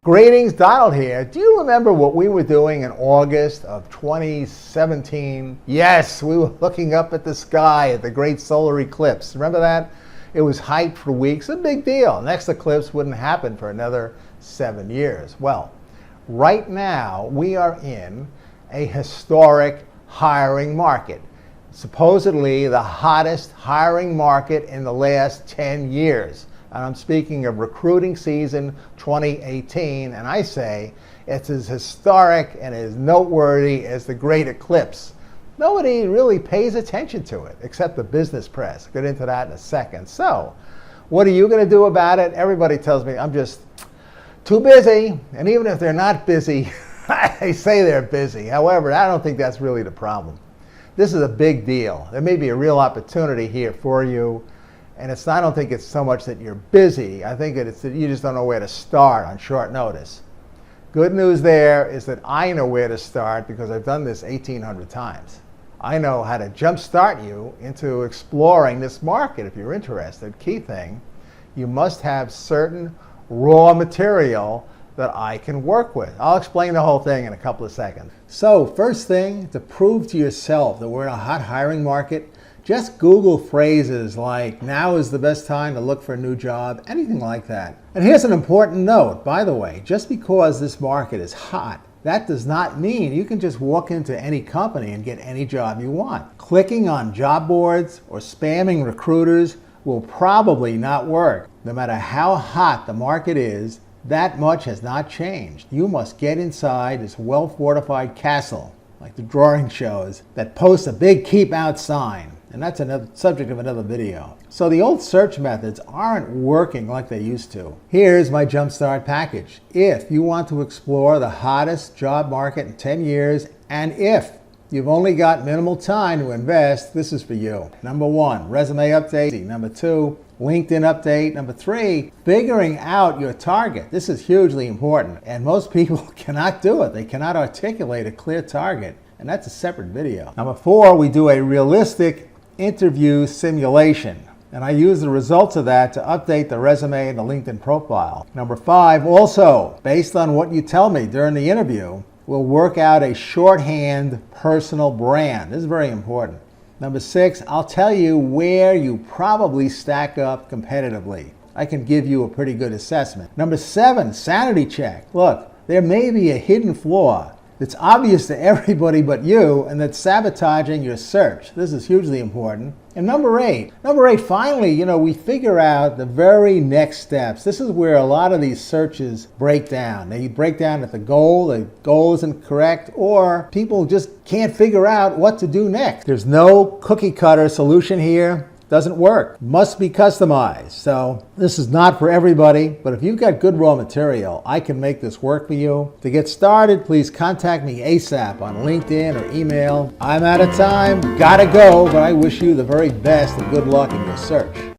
Greetings, Donald here. Do you remember what we were doing in August of 2017? Yes, we were looking up at the sky at the great solar eclipse. Remember that? It was hyped for weeks, a big deal. Next eclipse wouldn't happen for another 7 years. Well, right now we are in a historic hiring market. Supposedly the hottest hiring market in the last 10 years. And I'm speaking of recruiting season 2018, and I say it's as historic and as noteworthy as the Great Eclipse. Nobody really pays attention to it, except the business press. I'll get into that in a second. So, what are you going to do about it? Everybody tells me I'm just too busy, and even if they're not busy, they say they're busy. However, I don't think that's really the problem. This is a big deal. There may be a real opportunity here for you. And I don't think it's so much that you're busy. I think it's that you just don't know where to start on short notice. Good news there is that I know where to start because I've done this 1,800 times. I know how to jumpstart you into exploring this market if you're interested. Key thing, you must have certain raw material that I can work with. I'll explain the whole thing in a couple of seconds. So first thing, to prove to yourself that we're in a hot hiring market, just Google phrases like, now is the best time to look for a new job, anything like that. And here's an important note, by the way, just because this market is hot, that does not mean you can just walk into any company and get any job you want. Clicking on job boards or spamming recruiters will probably not work. No matter how hot the market is, that much has not changed. You must get inside this well-fortified castle, like the drawing shows, that posts a big keep out sign. And that's another subject of another video. So the old search methods aren't working like they used to. Here's my Jumpstart package. If you want to explore the hottest job market in 10 years, and if you've only got minimal time to invest, this is for you. Number 1, resume update. Number 2, LinkedIn update. Number 3, figuring out your target. This is hugely important, and most people cannot do it. They cannot articulate a clear target, and that's a separate video. Number 4, we do a realistic interview simulation, and I use the results of that to update the resume and the LinkedIn profile. Number 5, also, based on what you tell me during the interview, we'll work out a shorthand personal brand. This is very important. Number 6, I'll tell you where you probably stack up competitively. I can give you a pretty good assessment. Number 7, sanity check. Look, there may be a hidden flaw that's obvious to everybody but you and that's sabotaging your search. This is hugely important. And number 8, finally, we figure out the very next steps. This is where a lot of these searches break down. They break down at the goal isn't correct, or people just can't figure out what to do next. There's no cookie cutter solution here. Doesn't work. Must be customized. So this is not for everybody, but if you've got good raw material, I can make this work for you. To get started, please contact me ASAP on LinkedIn or email. I'm out of time, gotta go, but I wish you the very best and good luck in your search.